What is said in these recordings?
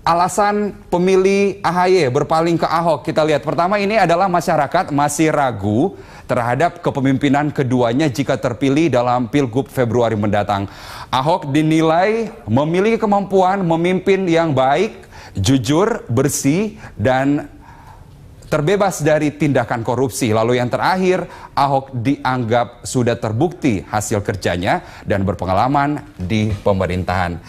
alasan pemilih AHY berpaling ke Ahok. Kita lihat pertama ini adalah masyarakat masih ragu terhadap kepemimpinan keduanya jika terpilih dalam Pilgub Februari mendatang. Ahok dinilai memiliki kemampuan memimpin yang baik, jujur, bersih, dan terbebas dari tindakan korupsi. Lalu yang terakhir, Ahok dianggap sudah terbukti hasil kerjanya dan berpengalaman di pemerintahan.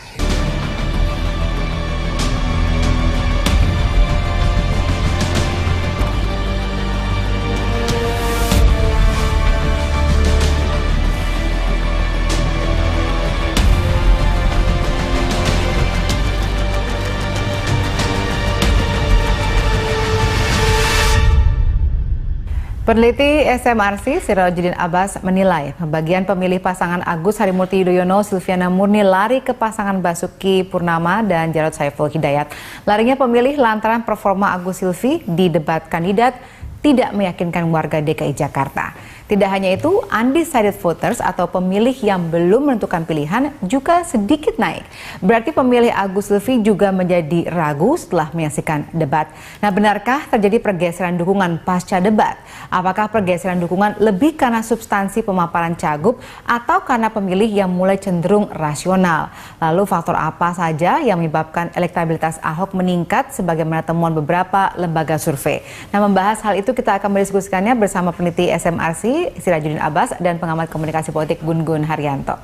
Peneliti SMRC Sirajuddin Abbas menilai pembagian pemilih pasangan Agus Harimurti Yudhoyono Silviana Murni lari ke pasangan Basuki Purnama dan Jarod Saiful Hidayat. Larinya pemilih lantaran performa Agus Silvi di debat kandidat tidak meyakinkan warga DKI Jakarta. Tidak hanya itu, undecided voters atau pemilih yang belum menentukan pilihan juga sedikit naik. Berarti pemilih Agus Silvi juga menjadi ragu setelah menyaksikan debat. Nah, benarkah terjadi pergeseran dukungan pasca debat? Apakah pergeseran dukungan lebih karena substansi pemaparan cagup atau karena pemilih yang mulai cenderung rasional? Lalu faktor apa saja yang menyebabkan elektabilitas Ahok meningkat sebagaimana temuan beberapa lembaga survei? Nah, membahas hal itu kita akan mendiskusikannya bersama peneliti SMRC Sirajuddin Abbas dan pengamat komunikasi politik Gun Gun Haryanto.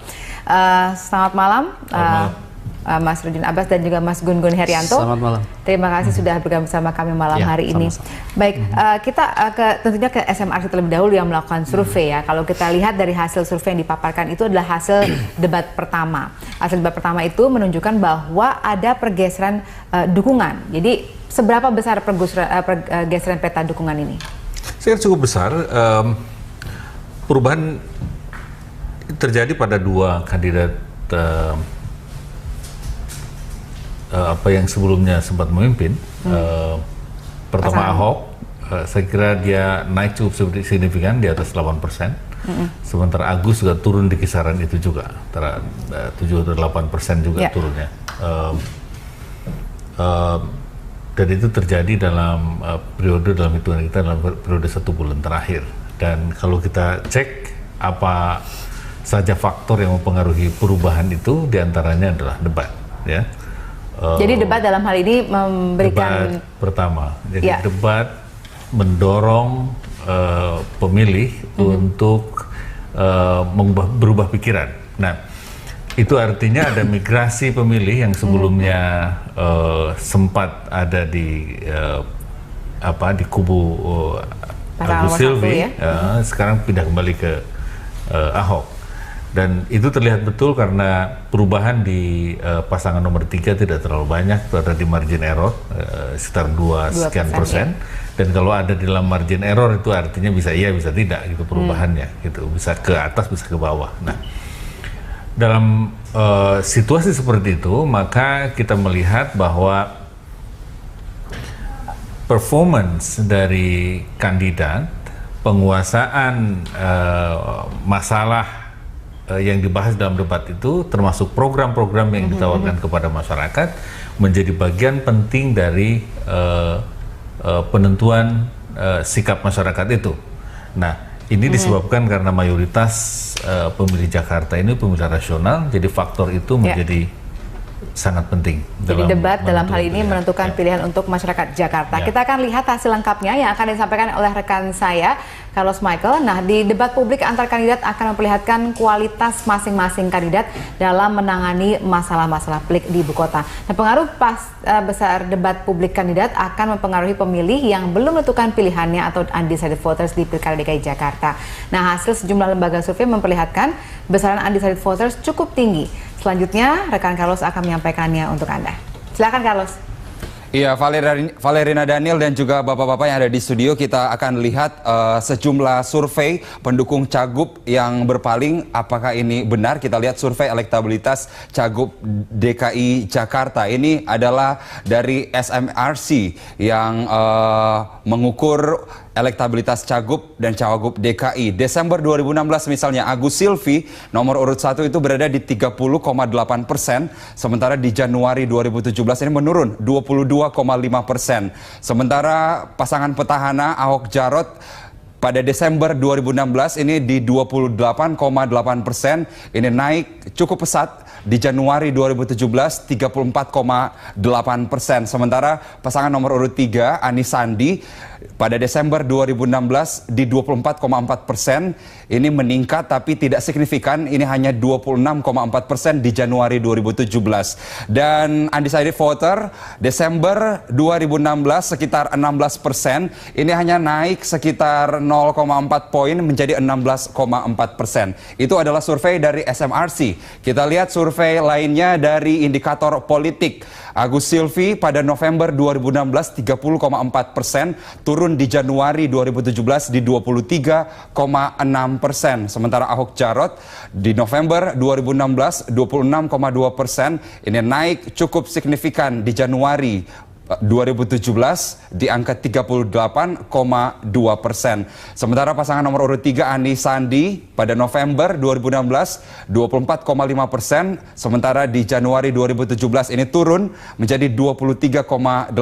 Selamat malam, Mas Sirajuddin Abbas dan juga Mas Gun Gun Haryanto. Selamat malam. Terima kasih sudah bergabung bersama kami malam hari ini. Baik, kita tentunya ke SMRC terlebih dahulu yang melakukan survei ya. Kalau kita lihat dari hasil survei yang dipaparkan itu adalah hasil debat pertama. Hasil debat pertama itu menunjukkan bahwa ada pergeseran dukungan. Jadi seberapa besar pergeseran peta dukungan ini? Saya kira cukup besar. Perubahan terjadi pada dua kandidat apa yang sebelumnya sempat memimpin. Pertama Ahok, saya kira dia naik cukup signifikan di atas 8%. Sementara Agus juga turun di kisaran itu juga, antara 7 atau 8% juga turunnya. Dan itu terjadi dalam dalam hitungan kita dalam periode 1 bulan terakhir. Dan kalau kita cek apa saja faktor yang mempengaruhi perubahan itu, diantaranya adalah debat, ya. Jadi debat dalam hal ini memberikan debat pertama. Jadi debat mendorong pemilih untuk berubah pikiran. Nah, itu artinya ada migrasi pemilih yang sebelumnya sempat ada di kubu Agus Silvi, sekarang pindah kembali ke Ahok. Dan itu terlihat betul karena perubahan di pasangan nomor 3 tidak terlalu banyak, itu ada di margin error sekitar 2 sekian persen. Dan kalau ada di dalam margin error itu artinya bisa iya bisa tidak gitu perubahannya, gitu, bisa ke atas bisa ke bawah. Nah, dalam situasi seperti itu maka kita melihat bahwa performance dari kandidat, penguasaan masalah yang dibahas dalam debat itu, termasuk program-program yang ditawarkan kepada masyarakat, menjadi bagian penting dari penentuan sikap masyarakat itu. Nah, ini disebabkan karena mayoritas pemilih Jakarta ini pemilih rasional, jadi faktor itu menjadi sangat penting. Jadi debat dalam hal ini menentukan pilihan untuk masyarakat Jakarta. Kita akan lihat hasil lengkapnya yang akan disampaikan oleh rekan saya, Carlos Michael. Nah, di debat publik antar kandidat akan memperlihatkan kualitas masing-masing kandidat dalam menangani masalah-masalah pelik di ibu kota. Nah, pengaruh besar debat publik kandidat akan mempengaruhi pemilih yang belum menentukan pilihannya atau undecided voters di Pilkada DKI Jakarta. Nah, hasil sejumlah lembaga survei memperlihatkan besaran undecided voters cukup tinggi. Selanjutnya, rekan Carlos akan menyampaikannya untuk Anda. Silakan, Carlos. Iya, Valerina Daniel dan juga bapak-bapak yang ada di studio, kita akan lihat sejumlah survei pendukung Cagup yang berpaling. Apakah ini benar? Kita lihat survei elektabilitas Cagup DKI Jakarta. Ini adalah dari SMRC yang mengukur elektabilitas Cagup dan Cawagup DKI. Desember 2016 misalnya Agus Silvi nomor urut 1 itu berada di 30,8%, sementara di Januari 2017 ini menurun 22,5%. Sementara pasangan petahana Ahok Jarot pada Desember 2016 ini di 28,8%, ini naik cukup pesat. Di Januari 2017 34,8%. Sementara pasangan nomor urut 3 Anies Sandi pada Desember 2016 di 24,4%, ini meningkat tapi tidak signifikan, ini hanya 26,4% di Januari 2017. Dan undecided voter Desember 2016 sekitar 16%, ini hanya naik sekitar 0,4 poin menjadi 16,4%. Itu adalah survei dari SMRC. Kita lihat survei lainnya dari indikator politik. Agus Silvi pada November 2016 30,4%, turun di Januari 2017 di 23,6%. Sementara Ahok Jarot di November 2016 26,2%, ini naik cukup signifikan di Januari 2017 di angka 38,2%. Sementara pasangan nomor urut 3 Anies Sandi pada November 2016 24,5%, sementara di Januari 2017 ini turun menjadi 23,8%.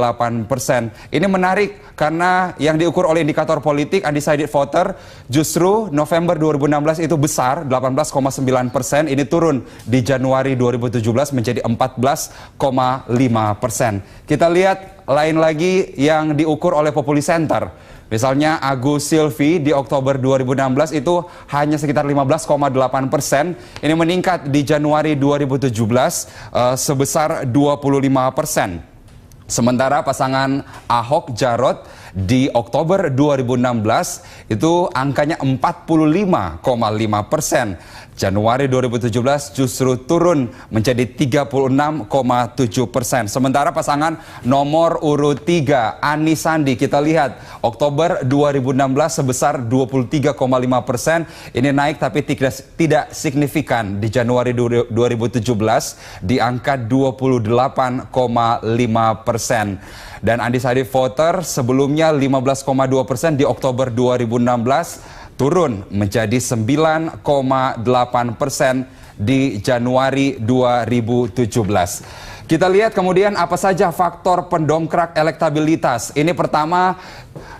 Ini menarik karena yang diukur oleh indikator politik undecided voter justru November 2016 itu besar 18,9%, ini turun di Januari 2017 menjadi 14,5%. Kita lihat lain lagi yang diukur oleh Populi Center. Misalnya Agus Silvi di Oktober 2016 itu hanya sekitar 15,8%. Ini meningkat di Januari 2017 sebesar 25%. Sementara pasangan Ahok Jarot di Oktober 2016 itu angkanya 45,5%. Januari 2017 justru turun menjadi 36,7%. Sementara pasangan nomor urut 3 Anies Sandi, kita lihat Oktober 2016 sebesar 23,5%. Ini naik tapi tidak signifikan di Januari 2017 di angka 28,5%. Dan undecided voter sebelumnya 15,2% di Oktober 2016 turun menjadi 9,8% di Januari 2017. Kita lihat kemudian apa saja faktor pendongkrak elektabilitas. Ini pertama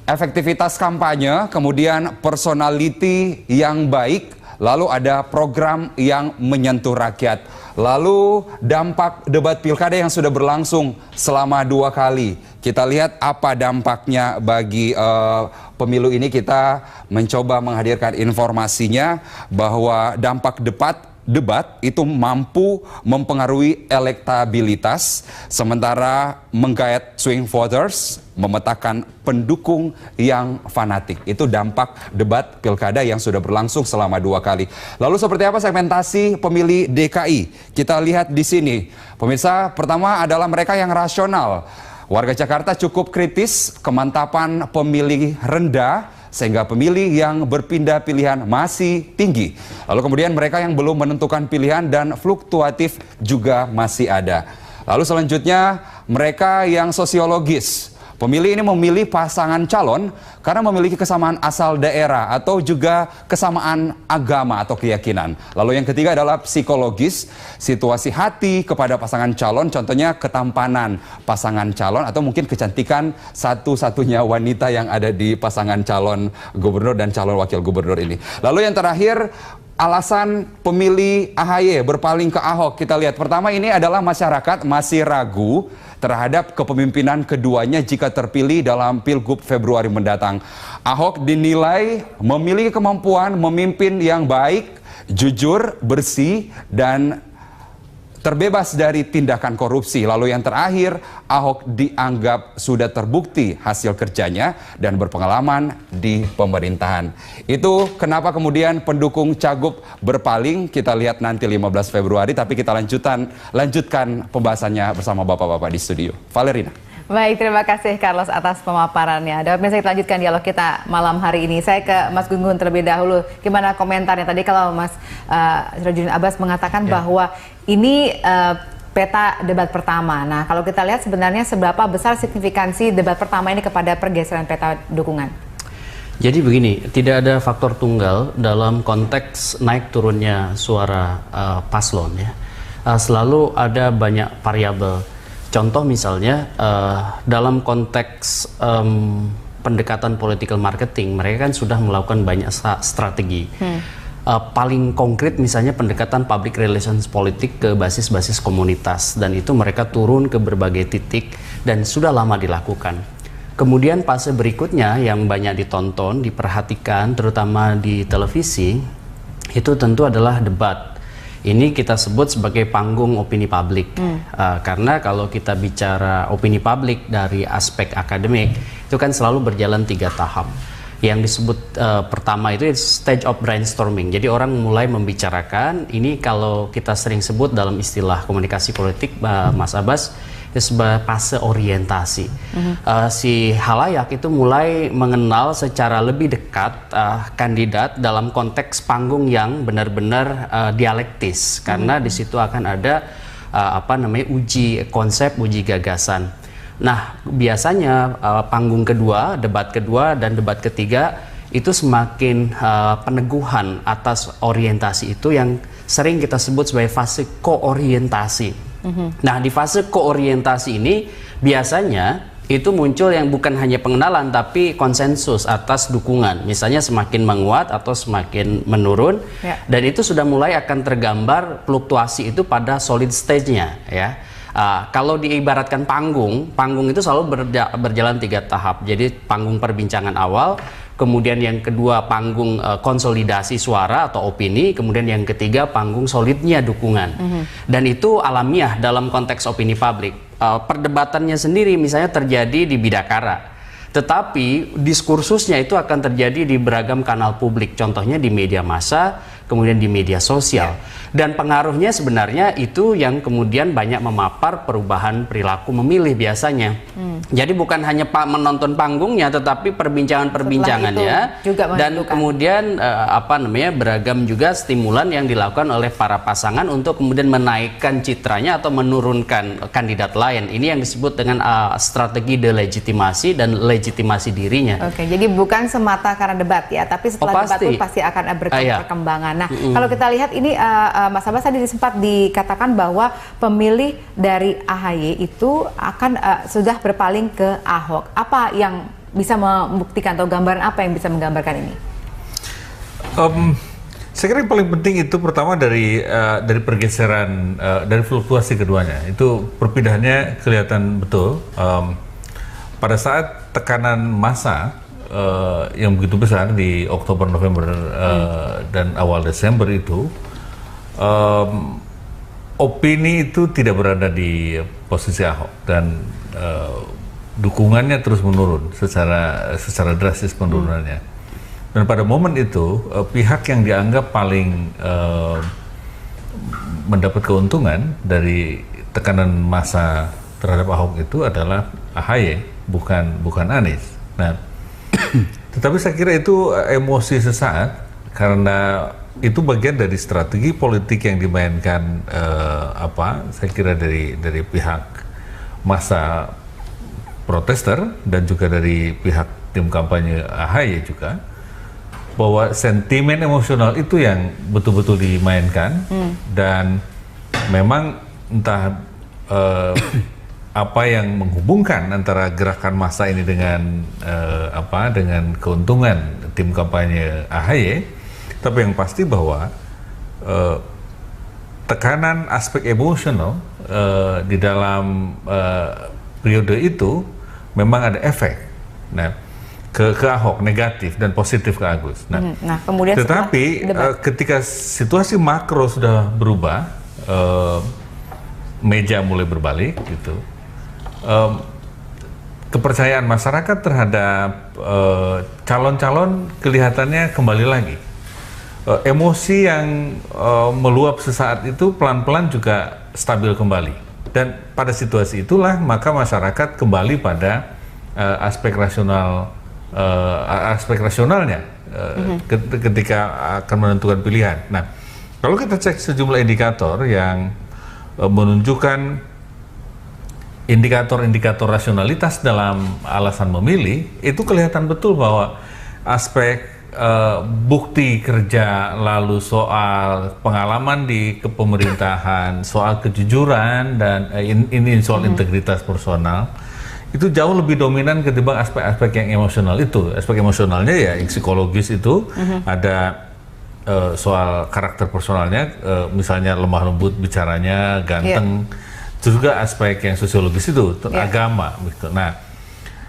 efektivitas kampanye, kemudian personality yang baik, lalu ada program yang menyentuh rakyat. Lalu dampak debat pilkada yang sudah berlangsung selama 2 kali. Kita lihat apa dampaknya bagi pemilu ini. Kita mencoba menghadirkan informasinya bahwa dampak debat itu mampu mempengaruhi elektabilitas, sementara menggait swing voters, memetakan pendukung yang fanatik. Itu dampak debat pilkada yang sudah berlangsung selama 2 kali. Lalu seperti apa segmentasi pemilih DKI? Kita lihat di sini. Pemirsa, pertama adalah mereka yang rasional. Warga Jakarta cukup kritis, kemantapan pemilih rendah, sehingga pemilih yang berpindah pilihan masih tinggi. Lalu kemudian mereka yang belum menentukan pilihan dan fluktuatif juga masih ada. Lalu selanjutnya mereka yang sosiologis. Pemilih ini memilih pasangan calon karena memiliki kesamaan asal daerah atau juga kesamaan agama atau keyakinan. Lalu yang ketiga adalah psikologis, situasi hati kepada pasangan calon, contohnya ketampanan pasangan calon atau mungkin kecantikan satu-satunya wanita yang ada di pasangan calon gubernur dan calon wakil gubernur ini. Lalu yang terakhir, alasan pemilih AHY berpaling ke Ahok. Kita lihat pertama ini adalah masyarakat masih ragu terhadap kepemimpinan keduanya jika terpilih dalam Pilgub Februari mendatang. Ahok dinilai memiliki kemampuan memimpin yang baik, jujur, bersih, dan terbebas dari tindakan korupsi. Lalu yang terakhir, Ahok dianggap sudah terbukti hasil kerjanya dan berpengalaman di pemerintahan. Itu kenapa kemudian pendukung Cagup berpaling. Kita lihat nanti 15 Februari, tapi kita lanjutkan pembahasannya bersama Bapak-Bapak di studio. Valerina. Baik, terima kasih Carlos atas pemaparannya. Dan pemirsa, kita lanjutkan dialog kita malam hari ini. Saya ke Mas Gun-Gun terlebih dahulu. Gimana komentarnya tadi kalau Mas Sirojudin Abbas mengatakan bahwa ini peta debat pertama. Nah, kalau kita lihat sebenarnya seberapa besar signifikansi debat pertama ini kepada pergeseran peta dukungan? Jadi begini, tidak ada faktor tunggal dalam konteks naik turunnya suara paslon ya. Selalu ada banyak variabel. Contoh misalnya dalam konteks pendekatan political marketing, mereka kan sudah melakukan banyak strategi. Paling konkret misalnya pendekatan public relations politik ke basis-basis komunitas, dan itu mereka turun ke berbagai titik dan sudah lama dilakukan. Kemudian fase berikutnya yang banyak ditonton, diperhatikan terutama di televisi, itu tentu adalah debat. Ini kita sebut sebagai panggung opini publik. Karena kalau kita bicara opini publik dari aspek akademik, itu kan selalu berjalan 3 tahap. Yang disebut pertama itu stage of brainstorming. Jadi orang mulai membicarakan, ini kalau kita sering sebut dalam istilah komunikasi politik, Mas Abbas, itu sebagai fase orientasi. Si halayak itu mulai mengenal secara lebih dekat kandidat dalam konteks panggung yang benar-benar dialektis, karena di situ akan ada uji konsep, uji gagasan. Nah, biasanya panggung kedua, debat kedua, dan debat ketiga itu semakin peneguhan atas orientasi itu yang sering kita sebut sebagai fase koorientasi. Nah, di fase koorientasi ini biasanya itu muncul yang bukan hanya pengenalan tapi konsensus atas dukungan. Misalnya semakin menguat atau semakin menurun, dan itu sudah mulai akan tergambar fluktuasi itu pada solid stage-nya ya. Kalau diibaratkan panggung itu selalu berjalan 3 tahap. Jadi panggung perbincangan awal, kemudian yang kedua panggung konsolidasi suara atau opini, kemudian yang ketiga panggung solidnya dukungan. Dan itu alamiah dalam konteks opini publik. Perdebatannya sendiri misalnya terjadi di Bidakara, tetapi diskursusnya itu akan terjadi di beragam kanal publik, contohnya di media massa, kemudian di media sosial. Dan pengaruhnya sebenarnya itu yang kemudian banyak memapar perubahan perilaku memilih biasanya. Jadi bukan hanya menonton panggungnya, tetapi perbincangan-perbincangannya, dan kemudian beragam juga stimulan yang dilakukan oleh para pasangan untuk kemudian menaikkan citranya atau menurunkan kandidat lain. Ini yang disebut dengan strategi delegitimasi dan legitimasi dirinya. Oke, jadi bukan semata karena debat ya, tapi setelah debat pun pasti akan berkembang. Nah, kalau kita lihat ini Mas Abbas tadi sempat dikatakan bahwa pemilih dari AHY itu akan sudah berpaling ke Ahok. Apa yang bisa membuktikan atau gambaran apa yang bisa menggambarkan ini? Saya kira yang paling penting itu pertama dari pergeseran, dari fluktuasi keduanya. Itu perpindahannya kelihatan betul. Pada saat tekanan massa yang begitu besar di Oktober, November, dan awal Desember itu, opini itu tidak berada di posisi Ahok, dan dukungannya terus menurun secara drastis penurunannya. Dan pada momen itu pihak yang dianggap paling mendapat keuntungan dari tekanan massa terhadap Ahok itu adalah AHY, bukan Anies. Nah, tetapi saya kira itu emosi sesaat, karena itu bagian dari strategi politik yang dimainkan saya kira dari pihak massa protester dan juga dari pihak tim kampanye AHY juga, bahwa sentimen emosional itu yang betul-betul dimainkan. Dan memang entah apa yang menghubungkan antara gerakan massa ini dengan dengan keuntungan tim kampanye AHY, tapi yang pasti bahwa tekanan aspek emosional di dalam periode itu memang ada efek. Nah, ke Ahok negatif dan positif ke Agus. Nah, kemudian tetapi ketika situasi makro sudah berubah, meja mulai berbalik gitu. Kepercayaan masyarakat terhadap calon-calon kelihatannya kembali lagi. Emosi yang meluap sesaat itu pelan-pelan juga stabil kembali. Dan pada situasi itulah maka masyarakat kembali pada aspek rasionalnya ketika akan menentukan pilihan. Nah, kalau kita cek sejumlah indikator yang menunjukkan indikator-indikator rasionalitas dalam alasan memilih, itu kelihatan betul bahwa aspek bukti kerja, lalu soal pengalaman di kepemerintahan, soal kejujuran, dan ini soal integritas personal, itu jauh lebih dominan ketimbang aspek-aspek yang emosional itu. Aspek emosionalnya ya yang psikologis itu, ada soal karakter personalnya, misalnya lemah lembut bicaranya, ganteng, juga aspek yang sosiologis itu, agama gitu.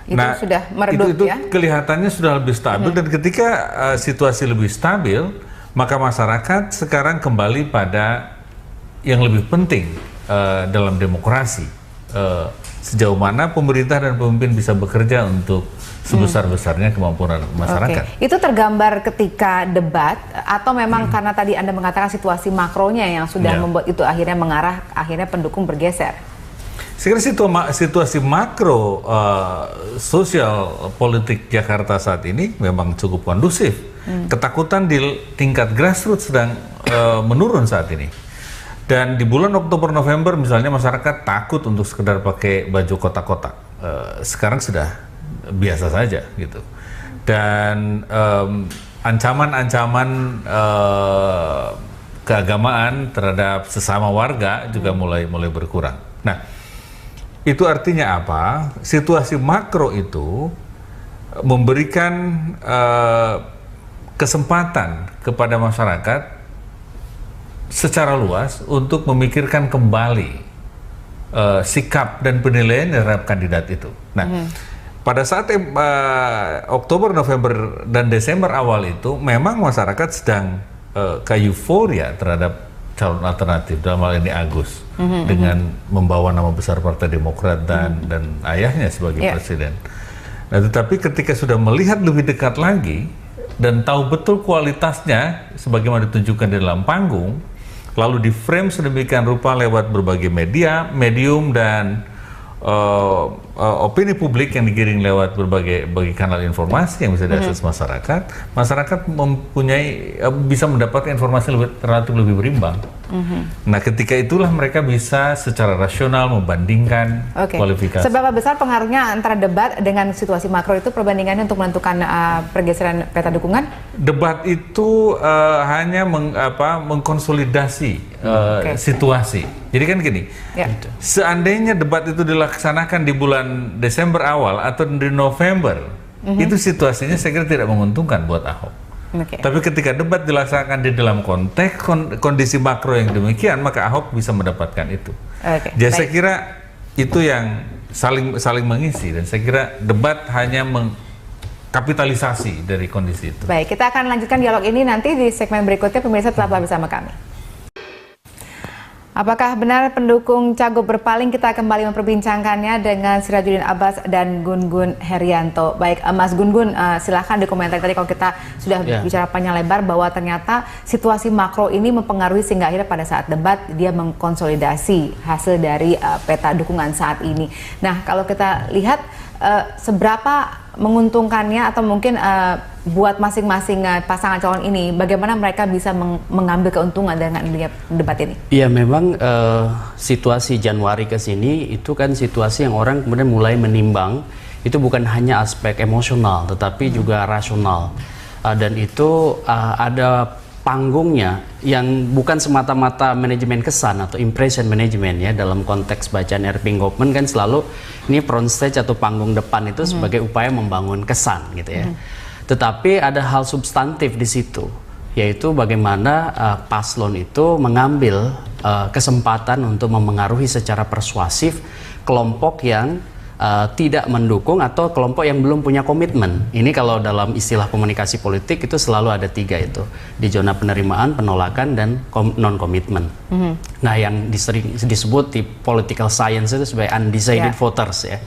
Itu sudah meredup itu ya? Kelihatannya sudah lebih stabil, dan ketika situasi lebih stabil, maka masyarakat sekarang kembali pada yang lebih penting dalam demokrasi. Sejauh mana pemerintah dan pemimpin bisa bekerja untuk sebesar-besarnya kemampuan masyarakat. Itu tergambar ketika debat, atau memang karena tadi Anda mengatakan situasi makronya yang sudah membuat itu akhirnya mengarah, akhirnya pendukung bergeser? Saya kira situasi makro sosial politik Jakarta saat ini memang cukup kondusif. Ketakutan di tingkat grassroots sedang menurun saat ini. Dan di bulan Oktober-November misalnya masyarakat takut untuk sekedar pakai baju kotak-kotak. Sekarang sudah biasa saja gitu. Dan ancaman-ancaman keagamaan terhadap sesama warga juga mulai berkurang. Nah, itu artinya apa? Situasi makro itu memberikan kesempatan kepada masyarakat secara luas untuk memikirkan kembali sikap dan penilaian terhadap kandidat itu. Nah, pada saat Oktober, November, dan Desember awal itu memang masyarakat sedang euforia terhadap calon alternatif, dalam hal ini Agus, dengan membawa nama besar Partai Demokrat dan ayahnya sebagai presiden. Nah, tetapi ketika sudah melihat lebih dekat lagi dan tahu betul kualitasnya sebagaimana ditunjukkan di dalam panggung, lalu di frame sedemikian rupa lewat berbagai media, medium, dan opini publik yang digiring lewat berbagai kanal informasi yang bisa diakses masyarakat mempunyai bisa mendapatkan informasi relatif lebih berimbang. Nah, ketika itulah mereka bisa secara rasional membandingkan kualifikasi. Seberapa besar pengaruhnya antara debat dengan situasi makro itu, perbandingannya untuk menentukan pergeseran peta dukungan? Debat itu hanya mengkonsolidasi situasi. Jadi kan gini, seandainya debat itu dilaksanakan di bulan Desember awal atau di November, itu situasinya saya kira tidak menguntungkan buat Ahok. Tapi ketika debat dilaksanakan di dalam konteks kondisi makro yang demikian, maka Ahok bisa mendapatkan itu. Jadi saya kira itu yang saling mengisi, dan saya kira debat hanya mengkapitalisasi dari kondisi itu. Baik, kita akan lanjutkan dialog ini nanti di segmen berikutnya. Pemirsa tetaplah bersama kami. Apakah benar pendukung Cagup berpaling? Kita kembali memperbincangkannya dengan Sirajudin Abbas dan Gun-Gun Herianto. Baik, Mas Gun-Gun, silahkan dikomentari tadi kalau kita sudah bicara panjang lebar bahwa ternyata situasi makro ini mempengaruhi sehingga akhirnya pada saat debat dia mengkonsolidasi hasil dari peta dukungan saat ini. Nah, kalau kita lihat seberapa menguntungkannya atau mungkin buat masing-masing pasangan calon ini, bagaimana mereka bisa mengambil keuntungan dengan debat ini? Iya, memang situasi Januari ke sini itu kan situasi yang orang kemudian mulai menimbang, itu bukan hanya aspek emosional tetapi juga rasional, dan itu ada panggungnya yang bukan semata-mata manajemen kesan atau impression management ya. Dalam konteks bacaan Erving Goffman kan selalu ini front stage atau panggung depan itu sebagai upaya membangun kesan gitu ya. Tetapi ada hal substantif di situ, yaitu bagaimana paslon itu mengambil kesempatan untuk memengaruhi secara persuasif kelompok yang tidak mendukung atau kelompok yang belum punya komitmen. Ini kalau dalam istilah komunikasi politik itu selalu ada 3 itu, di zona penerimaan, penolakan, dan non-komitmen. Nah, yang disebut di political science itu sebagai undecided voters ya.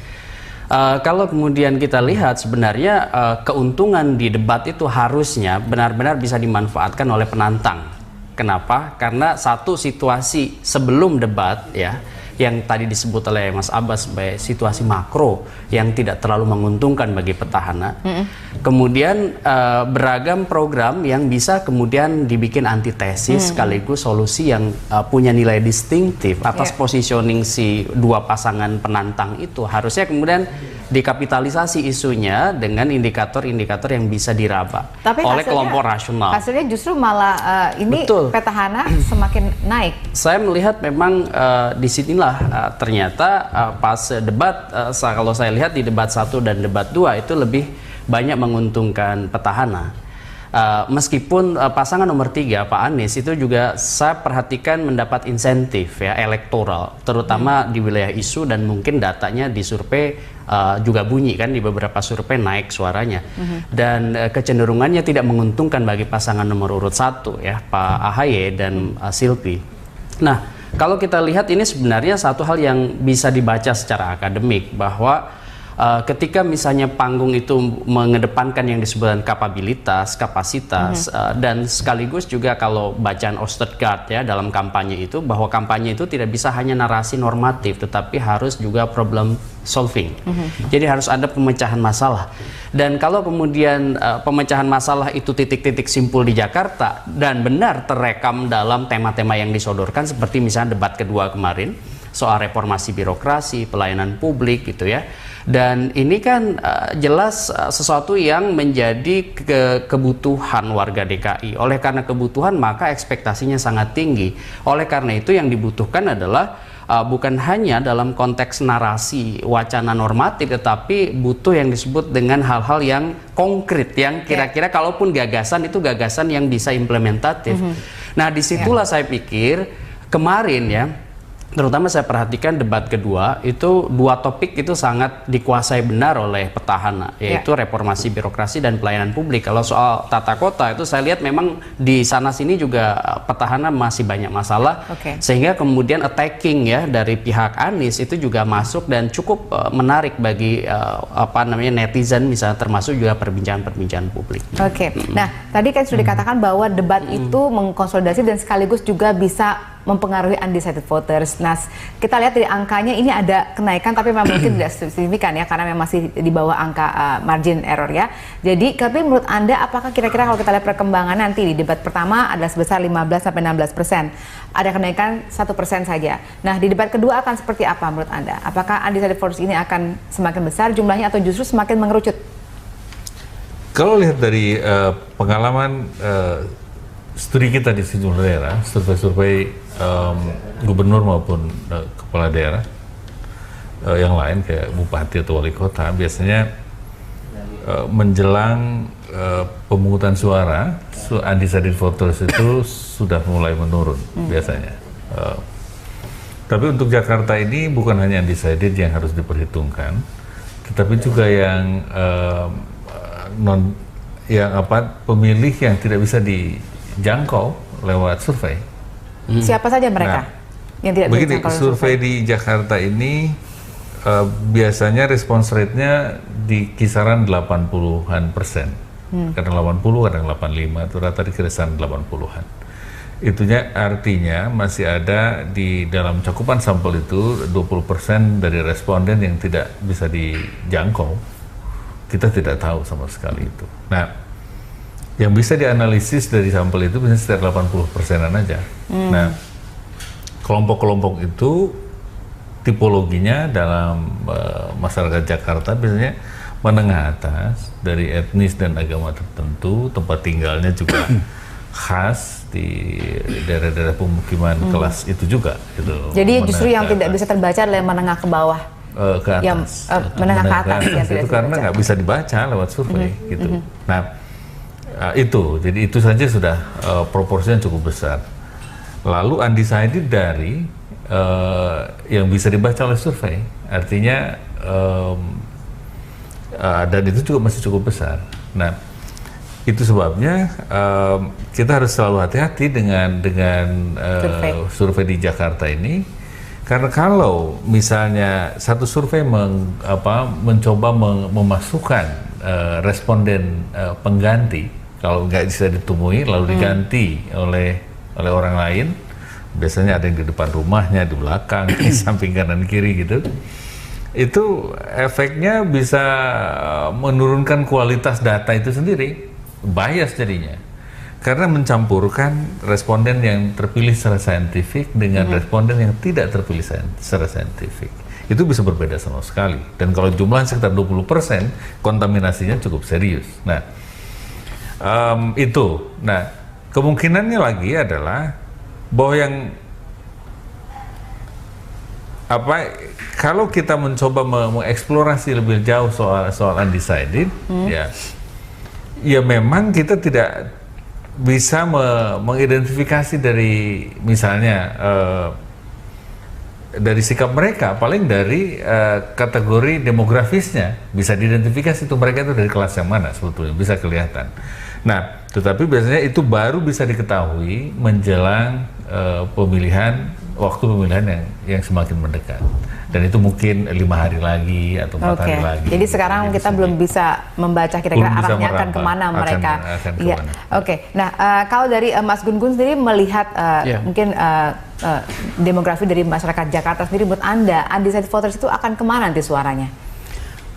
Kalau kemudian kita lihat sebenarnya keuntungan di debat itu harusnya benar-benar bisa dimanfaatkan oleh penantang. Kenapa? Karena satu situasi sebelum debat ya, yang tadi disebut oleh Mas Abbas sebagai situasi makro yang tidak terlalu menguntungkan bagi petahana. Kemudian beragam program yang bisa kemudian dibikin antitesis sekaligus solusi yang punya nilai distintif atas positioning si dua pasangan penantang itu, harusnya kemudian dikapitalisasi isunya dengan indikator-indikator yang bisa diraba oleh kelompok rasional. Hasilnya justru malah ini Betul. petahana semakin naik. Saya melihat memang disinilah ternyata pas debat, kalau saya lihat di debat 1 dan debat 2 itu lebih banyak menguntungkan petahana. Meskipun pasangan nomor 3 Pak Anies itu juga saya perhatikan mendapat insentif ya elektoral, terutama di wilayah isu, dan mungkin datanya di survei juga bunyi kan, di beberapa survei naik suaranya, dan kecenderungannya tidak menguntungkan bagi pasangan nomor urut 1 ya Pak AHY dan Silvi. Nah, kalau kita lihat ini sebenarnya satu hal yang bisa dibaca secara akademik, bahwa ketika misalnya panggung itu mengedepankan yang disebutkan kapasitas, dan sekaligus juga kalau bacaan Ostergaard ya dalam kampanye itu, bahwa kampanye itu tidak bisa hanya narasi normatif, tetapi harus juga problem solving. Jadi harus ada pemecahan masalah. Dan kalau kemudian pemecahan masalah itu titik-titik simpul di Jakarta dan benar terekam dalam tema-tema yang disodorkan, seperti misalnya debat kedua kemarin soal reformasi birokrasi, pelayanan publik gitu ya. Dan ini kan jelas sesuatu yang menjadi kebutuhan warga DKI. Oleh karena kebutuhan, maka ekspektasinya sangat tinggi. Oleh karena itu yang dibutuhkan adalah bukan hanya dalam konteks narasi wacana normatif, tetapi butuh yang disebut dengan hal-hal yang konkret, yang kira-kira kalaupun gagasan itu gagasan yang bisa implementatif. Nah, disitulah saya pikir kemarin ya, terutama saya perhatikan debat kedua itu dua topik itu sangat dikuasai benar oleh petahana, yaitu reformasi birokrasi dan pelayanan publik. Kalau soal tata kota itu saya lihat memang di sana sini juga petahana masih banyak masalah, sehingga kemudian attacking ya dari pihak Anies itu juga masuk dan cukup menarik bagi netizen misalnya, termasuk juga perbincangan-perbincangan publik. Nah, tadi kan sudah dikatakan bahwa debat itu mengkonsolidasi dan sekaligus juga bisa mempengaruhi undecided voters. Nah, kita lihat dari angkanya ini ada kenaikan, tapi memang mungkin tidak signifikan ya, karena memang masih di bawah angka margin error ya. Jadi, tapi menurut Anda, apakah kira-kira kalau kita lihat perkembangan nanti di debat pertama adalah sebesar 15-16%, ada kenaikan 1% saja. Nah, di debat kedua akan seperti apa menurut Anda? Apakah undecided voters ini akan semakin besar jumlahnya atau justru semakin mengerucut? Kalau lihat dari pengalaman studi kita di sejumlah daerah, survei-survei gubernur maupun kepala daerah yang lain kayak bupati atau wali kota, biasanya menjelang pemungutan suara, undecided voters itu sudah mulai menurun biasanya. Tapi untuk Jakarta ini bukan hanya undecided yang harus diperhitungkan, tetapi juga yang pemilih yang tidak bisa dijangkau lewat survei. Siapa saja mereka yang tidak bisa dijangkau lewat survei di Jakarta ini biasanya respons rate-nya di kisaran 80-an persen. Kadang 80, kadang 85, itu rata di kisaran 80-an. Itunya artinya masih ada di dalam cakupan sampel itu 20% dari responden yang tidak bisa dijangkau. Kita tidak tahu sama sekali itu. Nah, yang bisa dianalisis dari sampel itu bisa sekitar 80%-an aja. Nah, kelompok-kelompok itu tipologinya dalam masyarakat Jakarta biasanya menengah atas, dari etnis dan agama tertentu, tempat tinggalnya juga khas di daerah-daerah pemukiman kelas itu juga. Gitu. Jadi justru yang tidak bisa terbaca adalah yang menengah ke bawah. Ke atas. Yang menengah ke atas. Yang itu karena nggak bisa dibaca lewat survei gitu. Nah, itu, jadi itu saja sudah proporsinya cukup besar. Lalu undecided dari yang bisa dibaca oleh survei, artinya dan itu juga masih cukup besar. Nah, itu sebabnya kita harus selalu hati-hati dengan survei di Jakarta ini, karena kalau misalnya satu survei mencoba memasukkan responden pengganti, kalau nggak bisa ditemui lalu diganti oleh orang lain, biasanya ada yang di depan rumahnya, di belakang, di samping kanan kiri gitu, itu efeknya bisa menurunkan kualitas data itu sendiri, bias jadinya, karena mencampurkan responden yang terpilih secara saintifik dengan responden yang tidak terpilih secara saintifik. itu bisa berbeda sama sekali. Dan kalau jumlah sekitar 20%, kontaminasinya cukup serius. Nah, itu. Nah, kemungkinannya lagi adalah bahwa yang kalau kita mencoba mengeksplorasi lebih jauh soal undecided, ya memang kita tidak bisa mengidentifikasi dari misalnya dari sikap mereka, paling dari kategori demografisnya bisa diidentifikasi itu mereka itu dari kelas yang mana sebetulnya bisa kelihatan. Nah, tetapi biasanya itu baru bisa diketahui menjelang waktu pemilihan yang semakin mendekat, dan itu mungkin 5 hari lagi atau 4 hari lagi. Jadi sekarang kita belum bisa membaca kira-kira arahnya akan kemana mereka. Iya. Oke. Nah, kalau dari Mas Gun-Gun sendiri melihat mungkin demografi dari masyarakat Jakarta sendiri, buat Anda undecided voters itu akan kemana nanti suaranya?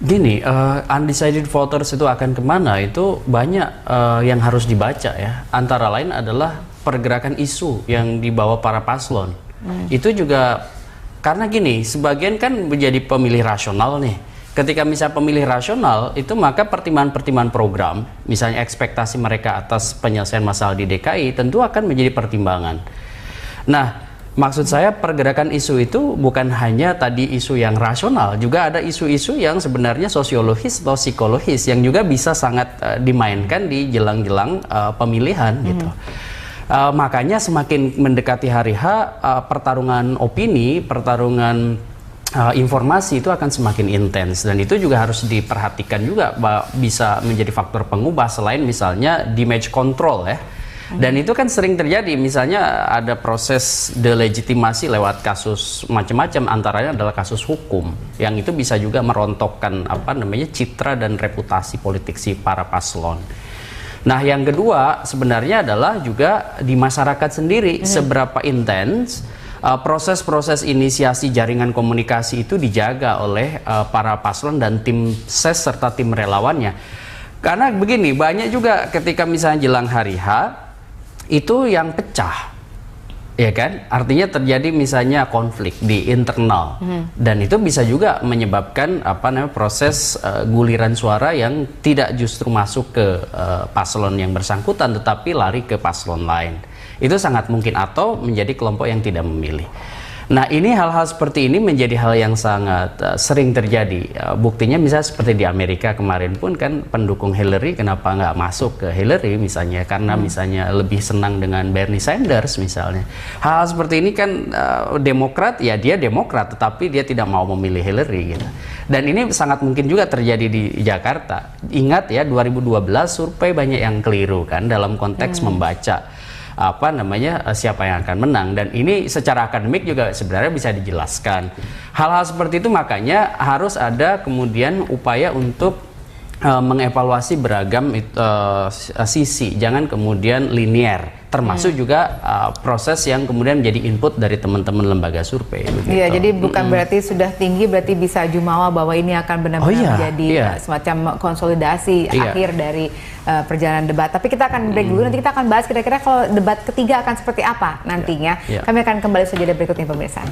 Gini, undecided voters itu akan kemana, itu banyak yang harus dibaca ya. Antara lain adalah pergerakan isu yang dibawa para paslon. Itu juga karena gini, sebagian kan menjadi pemilih rasional nih. Ketika misalnya pemilih rasional itu, maka pertimbangan-pertimbangan program, misalnya ekspektasi mereka atas penyelesaian masalah di DKI tentu akan menjadi pertimbangan. Nah, maksud saya pergerakan isu itu bukan hanya tadi isu yang rasional, juga ada isu-isu yang sebenarnya sosiologis atau psikologis yang juga bisa sangat dimainkan di jelang-jelang pemilihan gitu. Makanya semakin mendekati hari H, pertarungan opini, pertarungan informasi itu akan semakin intens, dan itu juga harus diperhatikan juga bisa menjadi faktor pengubah selain misalnya damage control ya. Dan itu kan sering terjadi, misalnya ada proses delegitimasi lewat kasus macam-macam, antaranya adalah kasus hukum yang itu bisa juga merontokkan citra dan reputasi politik si para paslon. Nah, yang kedua sebenarnya adalah juga di masyarakat sendiri, seberapa intens proses-proses inisiasi jaringan komunikasi itu dijaga oleh para paslon dan tim ses serta tim relawannya. Karena begini, banyak juga ketika misalnya jelang hari H itu yang pecah, ya kan? Artinya terjadi misalnya konflik di internal, dan itu bisa juga menyebabkan proses guliran suara yang tidak justru masuk ke paslon yang bersangkutan, tetapi lari ke paslon lain. Itu sangat mungkin, atau menjadi kelompok yang tidak memilih. Nah, ini hal-hal seperti ini menjadi hal yang sangat sering terjadi. Buktinya misalnya seperti di Amerika kemarin pun kan pendukung Hillary kenapa nggak masuk ke Hillary misalnya, karena misalnya lebih senang dengan Bernie Sanders misalnya. Hal-hal seperti ini kan Demokrat, ya dia Demokrat, tetapi dia tidak mau memilih Hillary gitu. Dan ini sangat mungkin juga terjadi di Jakarta. Ingat ya, 2012 survei banyak yang keliru kan dalam konteks membaca siapa yang akan menang, dan ini secara akademik juga sebenarnya bisa dijelaskan. Hal-hal seperti itu makanya harus ada kemudian upaya untuk mengevaluasi beragam sisi, jangan kemudian linier, termasuk juga proses yang kemudian menjadi input dari teman-teman lembaga survei. Iya, jadi bukan berarti sudah tinggi berarti bisa jumawa bahwa ini akan benar-benar menjadi semacam konsolidasi akhir dari perjalanan debat. Tapi kita akan break dulu, nanti kita akan bahas kira-kira kalau debat ketiga akan seperti apa nantinya. Kami akan kembali saja dari berikut ini pemirsa.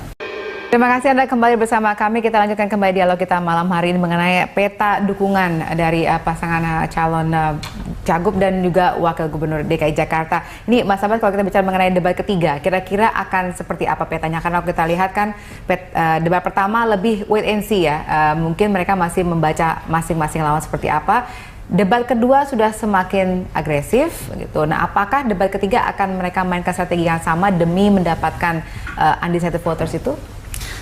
Terima kasih Anda kembali bersama kami. Kita lanjutkan kembali dialog kita malam hari ini mengenai peta dukungan dari pasangan calon cagup dan juga wakil gubernur DKI Jakarta. Ini Mas Abbas, kalau kita bicara mengenai debat ketiga, kira-kira akan seperti apa petanya? Karena kita lihat kan debat pertama lebih wait and see ya. Mungkin mereka masih membaca masing-masing lawan seperti apa. Debat kedua sudah semakin agresif gitu. Nah, apakah debat ketiga akan mereka mainkan strategi yang sama demi mendapatkan undecided voters itu?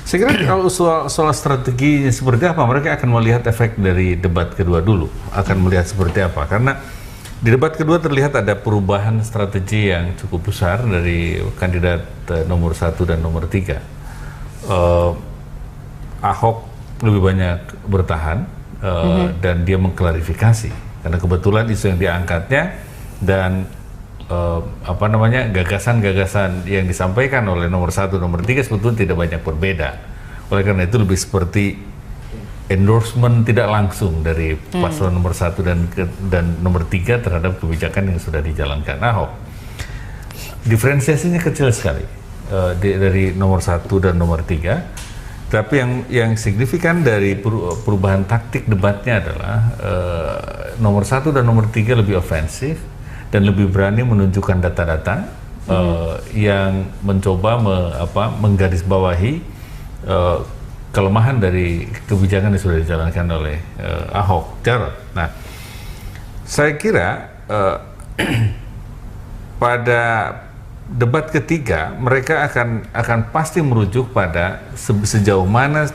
Saya kira kalau soal strategi seperti apa, mereka akan melihat efek dari debat kedua dulu, akan melihat seperti apa. Karena di debat kedua terlihat ada perubahan strategi yang cukup besar dari kandidat nomor 1 dan nomor 3. Ahok lebih banyak bertahan dan dia mengklarifikasi, karena kebetulan isu yang diangkatnya dan gagasan-gagasan yang disampaikan oleh nomor 1, nomor 3 sebetulnya tidak banyak berbeda. Oleh karena itu lebih seperti endorsement tidak langsung dari paslon nomor 1 dan nomor 3 terhadap kebijakan yang sudah dijalankan Ahok. Diferensiasinya kecil sekali dari nomor 1 dan nomor 3. Tapi yang signifikan dari perubahan taktik debatnya adalah nomor 1 dan nomor 3 lebih ofensif dan lebih berani menunjukkan data-data yang mencoba menggarisbawahi kelemahan dari kebijakan yang sudah dijalankan oleh Ahok Jarot. Nah, saya kira pada debat ketiga mereka akan pasti merujuk pada sejauh mana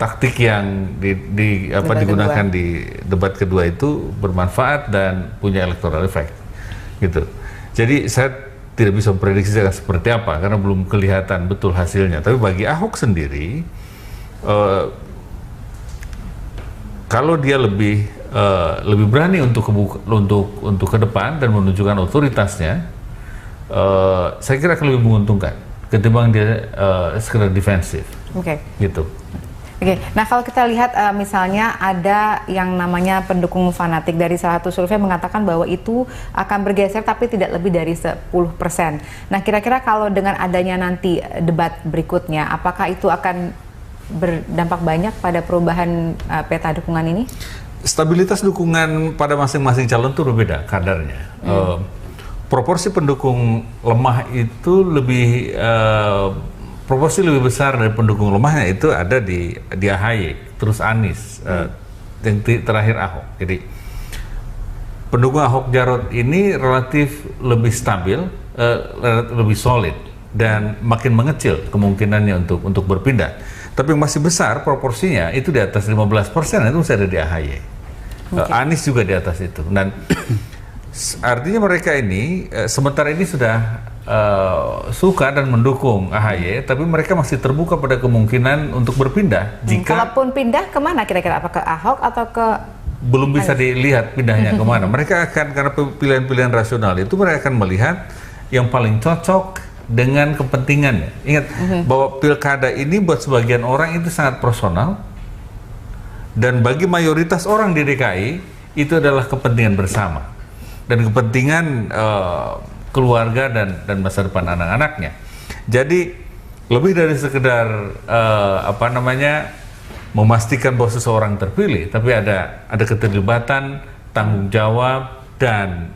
taktik yang digunakan di debat kedua itu bermanfaat dan punya electoral effect, gitu. Jadi saya tidak bisa memprediksi akan seperti apa karena belum kelihatan betul hasilnya. Tapi bagi Ahok sendiri, kalau dia lebih berani untuk ke depan dan menunjukkan otoritasnya, saya kira akan lebih menguntungkan ketimbang dia sekedar defensif. Oke. Gitu. Oke, nah kalau kita lihat misalnya ada yang namanya pendukung fanatik dari salah satu survei mengatakan bahwa itu akan bergeser tapi tidak lebih dari 10%. Nah kira-kira kalau dengan adanya nanti debat berikutnya, apakah itu akan berdampak banyak pada perubahan peta dukungan ini? Stabilitas dukungan pada masing-masing calon itu berbeda kadarnya. Proporsi pendukung lemah itu proporsi lebih besar dari pendukung lemahnya itu ada di AHY, terus Anies, yang terakhir Ahok. Jadi pendukung Ahok Jarot ini relatif lebih stabil, lebih solid dan makin mengecil kemungkinannya untuk berpindah. Tapi yang masih besar proporsinya itu di atas 15%, itu masih ada di AHY. Anies juga di atas itu. Dan artinya mereka ini sementara ini sudah suka dan mendukung AHY, tapi mereka masih terbuka pada kemungkinan untuk berpindah. Kalaupun pindah kemana kira-kira? Apa ke Ahok atau ke? Belum bisa dilihat pindahnya kemana. Mereka akan, karena pilihan-pilihan rasional itu, mereka akan melihat yang paling cocok dengan kepentingannya. Ingat bahwa pilkada ini buat sebagian orang itu sangat personal, dan bagi mayoritas orang di DKI itu adalah kepentingan bersama dan kepentingan keluarga dan masa depan anak-anaknya. Jadi lebih dari sekedar memastikan bahwa seseorang terpilih, tapi ada keterlibatan, tanggung jawab dan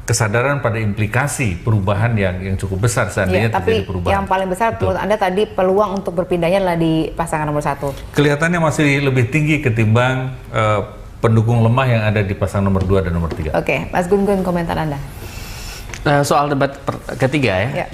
kesadaran pada implikasi perubahan yang cukup besar seandainya terjadi perubahan. Yang paling besar menurut Anda tadi peluang untuk berpindahnya adalah di pasangan nomor 1. Kelihatannya masih lebih tinggi ketimbang pendukung lemah yang ada di pasangan nomor 2 dan nomor 3. Oke, Mas Gun-Gun, komentar Anda. Soal debat ketiga ya,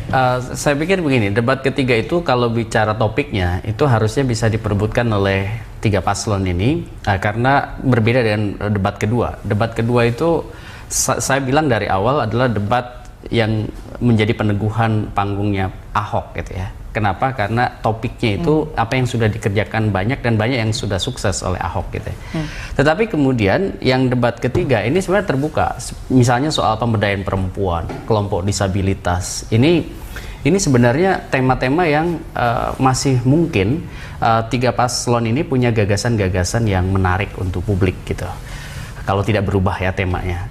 saya pikir begini, debat ketiga itu kalau bicara topiknya itu harusnya bisa diperebutkan oleh 3 paslon ini, karena berbeda dengan debat kedua. Debat kedua itu saya bilang dari awal adalah debat yang menjadi peneguhan panggungnya Ahok gitu ya. Kenapa? Karena topiknya itu apa yang sudah dikerjakan banyak dan banyak yang sudah sukses oleh Ahok gitu. Tetapi kemudian yang debat ketiga ini sebenarnya terbuka. Misalnya soal pemberdayaan perempuan, kelompok disabilitas. Ini sebenarnya tema-tema yang masih mungkin 3 paslon ini punya gagasan-gagasan yang menarik untuk publik gitu. Kalau tidak berubah ya temanya.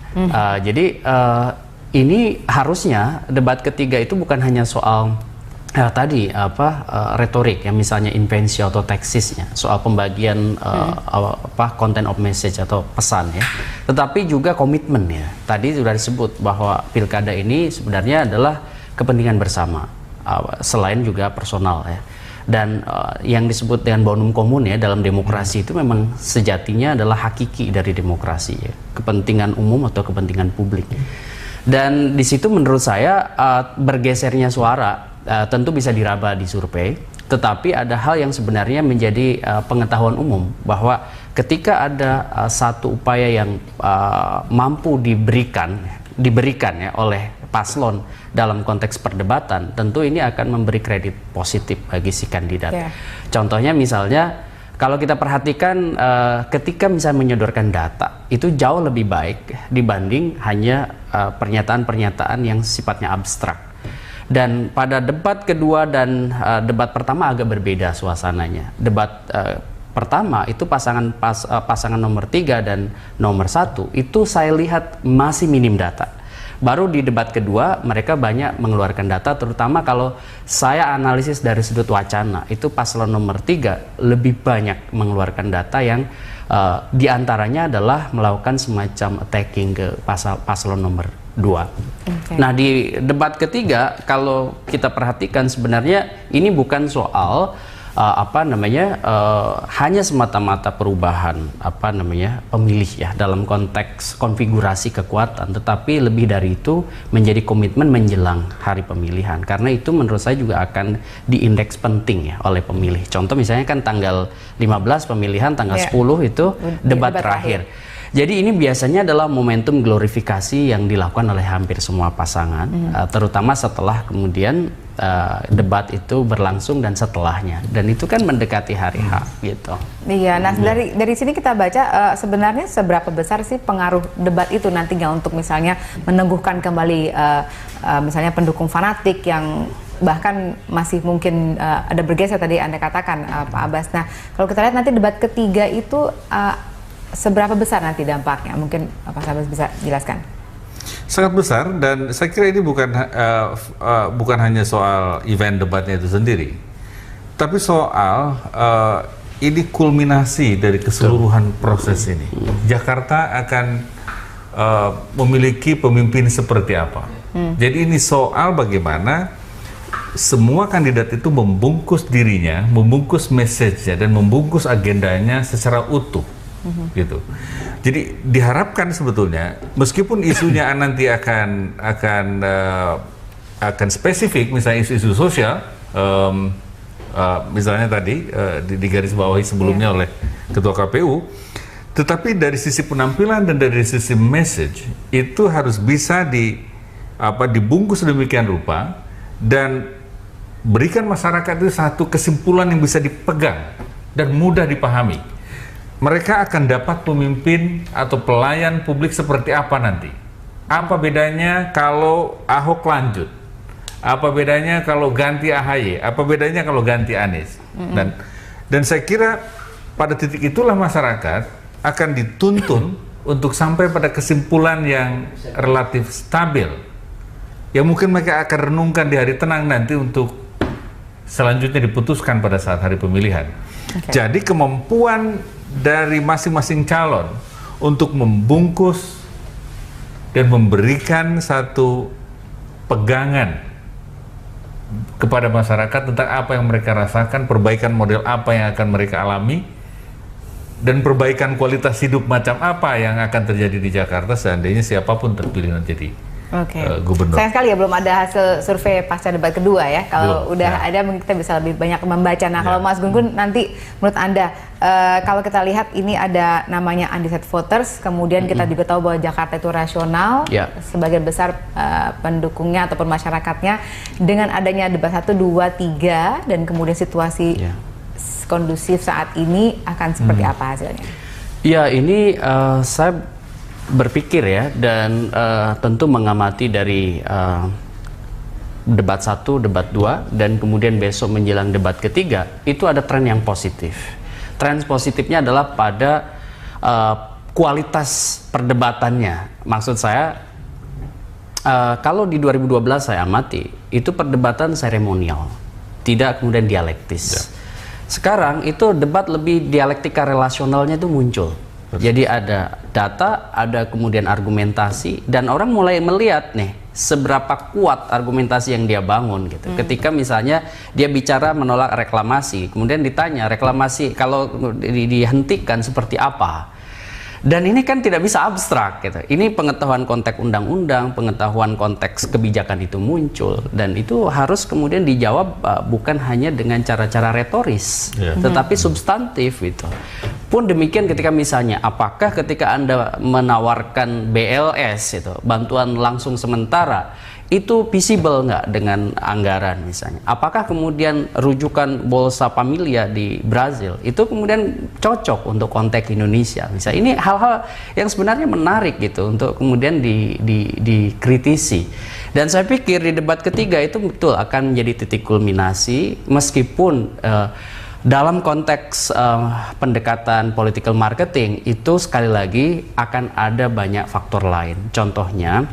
Jadi ini harusnya debat ketiga itu bukan hanya soal retorik ya, misalnya invensi atau teksisnya, soal pembagian content of message atau pesan ya, tetapi juga komitmen ya. Tadi sudah disebut bahwa pilkada ini sebenarnya adalah kepentingan bersama, selain juga personal ya. Dan yang disebut dengan bonum komun ya dalam demokrasi itu memang sejatinya adalah hakiki dari demokrasi ya, kepentingan umum atau kepentingan publik. Dan di situ menurut saya bergesernya suara tentu bisa diraba di survei, tetapi ada hal yang sebenarnya menjadi pengetahuan umum bahwa ketika ada satu upaya yang mampu diberikan ya oleh paslon dalam konteks perdebatan, tentu ini akan memberi kredit positif bagi si kandidat. Contohnya misalnya kalau kita perhatikan ketika misalnya menyodorkan data itu jauh lebih baik dibanding hanya pernyataan-pernyataan yang sifatnya abstrak. Dan pada debat kedua dan debat pertama agak berbeda suasananya. Debat pertama itu pasangan nomor 3 dan nomor 1 itu saya lihat masih minim data. Baru di debat kedua mereka banyak mengeluarkan data, terutama kalau saya analisis dari sudut wacana, itu paslon nomor 3 lebih banyak mengeluarkan data yang diantaranya adalah melakukan semacam attacking ke paslon nomor 2. Okay. Nah, di debat ketiga kalau kita perhatikan sebenarnya ini bukan soal hanya semata-mata perubahan pemilih ya dalam konteks konfigurasi kekuatan, tetapi lebih dari itu menjadi komitmen menjelang hari pemilihan, karena itu menurut saya juga akan diindeks penting ya oleh pemilih. Contoh misalnya kan tanggal 15 pemilihan, tanggal 10 itu debat terakhir. Jadi ini biasanya adalah momentum glorifikasi yang dilakukan oleh hampir semua pasangan, terutama setelah kemudian debat itu berlangsung dan setelahnya, dan itu kan mendekati hari H gitu. Iya, nah dari sini kita baca sebenarnya seberapa besar sih pengaruh debat itu nantinya untuk misalnya meneguhkan kembali misalnya pendukung fanatik yang bahkan masih mungkin ada bergeser tadi Anda katakan Pak Abbas. Nah, kalau kita lihat nanti debat ketiga itu seberapa besar nanti dampaknya? Mungkin Pak Abbas bisa jelaskan. Sangat besar, dan saya kira ini bukan hanya soal event debatnya itu sendiri, tapi soal ini kulminasi dari keseluruhan proses ini. Jakarta akan memiliki pemimpin seperti apa. Jadi ini soal bagaimana semua kandidat itu membungkus dirinya, membungkus message-nya, dan membungkus agendanya secara utuh. Gitu. Jadi diharapkan sebetulnya meskipun isunya nanti akan spesifik, misalnya isu-isu sosial, misalnya tadi digarisbawahi sebelumnya oleh Ketua KPU, tetapi dari sisi penampilan dan dari sisi message itu harus bisa dibungkus sedemikian rupa dan berikan masyarakat itu satu kesimpulan yang bisa dipegang dan mudah dipahami. Mereka akan dapat pemimpin atau pelayan publik seperti apa nanti? Apa bedanya kalau Ahok lanjut? Apa bedanya kalau ganti AHY? Apa bedanya kalau ganti Anies? Dan saya kira pada titik itulah masyarakat akan dituntun untuk sampai pada kesimpulan yang relatif stabil, yang mungkin mereka akan renungkan di hari tenang nanti untuk selanjutnya diputuskan pada saat hari pemilihan. Jadi kemampuan dari masing-masing calon untuk membungkus dan memberikan satu pegangan kepada masyarakat tentang apa yang mereka rasakan, perbaikan model apa yang akan mereka alami, dan perbaikan kualitas hidup macam apa yang akan terjadi di Jakarta seandainya siapapun terpilih menjadi gubernur. Sayang sekali ya belum ada hasil survei pasca debat kedua ya. Kalau udah ada mungkin kita bisa lebih banyak membaca. Nah, kalau Mas Gun-Gun nanti menurut Anda kalau kita lihat ini ada namanya undecided voters, kemudian kita juga tahu bahwa Jakarta itu rasional, sebagian besar pendukungnya ataupun masyarakatnya, dengan adanya debat 1, 2, 3 dan kemudian situasi kondusif saat ini akan seperti apa hasilnya? Ya, ini saya berpikir ya, dan tentu mengamati dari debat 1, debat 2, dan kemudian besok menjelang debat ketiga, itu ada tren yang positif. Tren positifnya adalah pada kualitas perdebatannya. Maksud saya, kalau di 2012 saya amati, itu perdebatan seremonial, tidak kemudian dialektis. Sekarang itu debat lebih dialektika relasionalnya itu muncul. Jadi ada data, ada kemudian argumentasi, dan orang mulai melihat nih seberapa kuat argumentasi yang dia bangun gitu. Ketika misalnya dia bicara menolak reklamasi, kemudian ditanya reklamasi kalau dihentikan seperti apa. Dan ini kan tidak bisa abstrak gitu. Ini pengetahuan konteks undang-undang, pengetahuan konteks kebijakan itu muncul, dan itu harus kemudian dijawab bukan hanya dengan cara-cara retoris, tetapi substantif itu. Pun demikian ketika misalnya apakah ketika Anda menawarkan BLS itu, bantuan langsung sementara, itu visible nggak dengan anggaran misalnya? Apakah kemudian rujukan Bolsa Familia di Brazil itu kemudian cocok untuk konteks Indonesia? Misalnya ini hal-hal yang sebenarnya menarik gitu untuk kemudian dikritisi. Dan saya pikir di debat ketiga itu betul akan menjadi titik kulminasi, meskipun dalam konteks pendekatan political marketing itu sekali lagi akan ada banyak faktor lain. Contohnya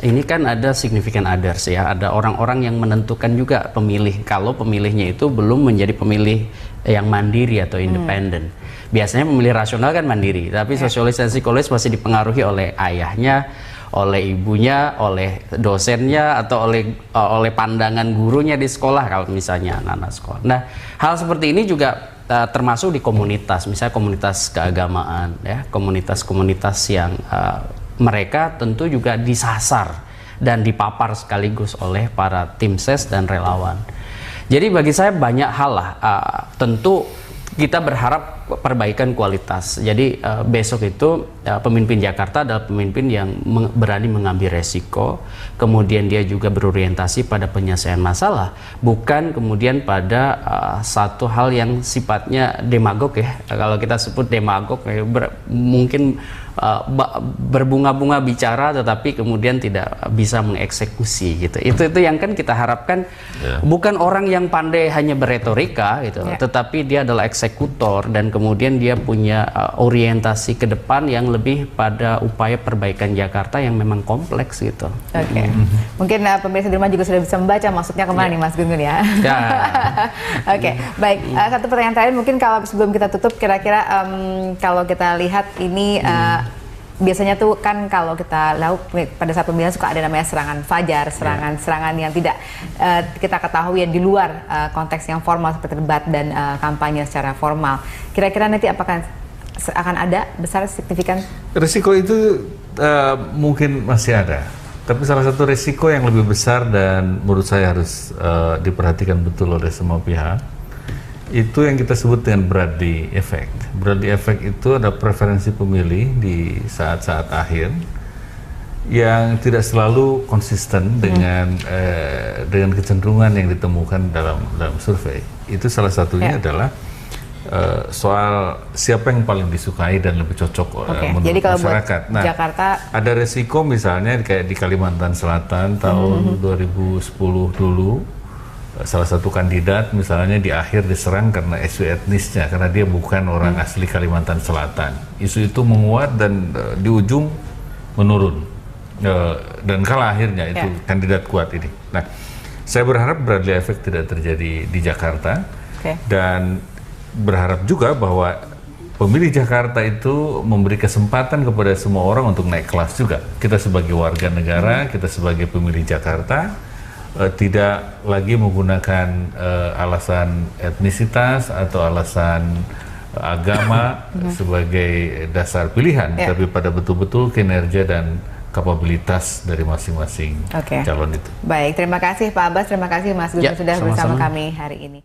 ini kan ada significant others ya, ada orang-orang yang menentukan juga pemilih kalau pemilihnya itu belum menjadi pemilih yang mandiri atau independen. Biasanya pemilih rasional kan mandiri, tapi sosiologis dan psikologis masih dipengaruhi oleh ayahnya, oleh ibunya, oleh dosennya, atau oleh pandangan gurunya di sekolah kalau misalnya anak-anak sekolah. Nah, hal seperti ini juga termasuk di komunitas, misalnya komunitas keagamaan, ya, komunitas-komunitas yang mereka tentu juga disasar dan dipapar sekaligus oleh para tim ses dan relawan. Jadi bagi saya banyak hal lah, tentu kita berharap perbaikan kualitas. Jadi besok itu pemimpin Jakarta adalah pemimpin yang berani mengambil resiko, kemudian dia juga berorientasi pada penyelesaian masalah, bukan kemudian pada satu hal yang sifatnya demagog ya. Kalau kita sebut demagog, mungkin berbunga-bunga bicara tetapi kemudian tidak bisa mengeksekusi gitu. Itu yang kan kita harapkan, bukan orang yang pandai hanya berretorika gitu, tetapi dia adalah eksekutor dan kemudian dia punya orientasi ke depan yang lebih pada upaya perbaikan Jakarta yang memang kompleks gitu. Oke. Mungkin pemirsa di rumah juga sudah bisa membaca maksudnya kemana nih Mas Gun Gun ya. Oke, baik. Satu pertanyaan terakhir mungkin kalau sebelum kita tutup, kira-kira kalau kita lihat ini biasanya tuh kan kalau kita lauk pada saat pemilihan suka ada namanya serangan fajar, serangan yang tidak kita ketahui ya di luar konteks yang formal seperti debat dan kampanye secara formal. Kira-kira nanti apakah akan ada besar signifikan? Risiko itu mungkin masih ada, tapi salah satu risiko yang lebih besar dan menurut saya harus diperhatikan betul oleh semua pihak, itu yang kita sebut dengan Bradley Effect. Bradley Effect itu ada preferensi pemilih di saat-saat akhir yang tidak selalu konsisten dengan kecenderungan yang ditemukan dalam survei. Itu salah satunya adalah soal siapa yang paling disukai dan lebih cocok menurut jadi kalau masyarakat. Buat Jakarta ada resiko misalnya kayak di Kalimantan Selatan tahun 2010 dulu. Salah satu kandidat misalnya di akhir diserang karena isu etnisnya, karena dia bukan orang asli Kalimantan Selatan. Isu itu menguat dan di ujung menurun dan kalah akhirnya itu kandidat kuat ini. Nah, saya berharap Bradley Effect tidak terjadi di Jakarta dan berharap juga bahwa pemilih Jakarta itu memberi kesempatan kepada semua orang untuk naik kelas juga. Kita sebagai warga negara, kita sebagai pemilih Jakarta, tidak lagi menggunakan alasan etnisitas atau alasan agama sebagai dasar pilihan, tapi pada betul-betul kinerja dan kapabilitas dari masing-masing calon itu. Baik, terima kasih Pak Abbas, terima kasih Mas Gun sudah bersama kami hari ini.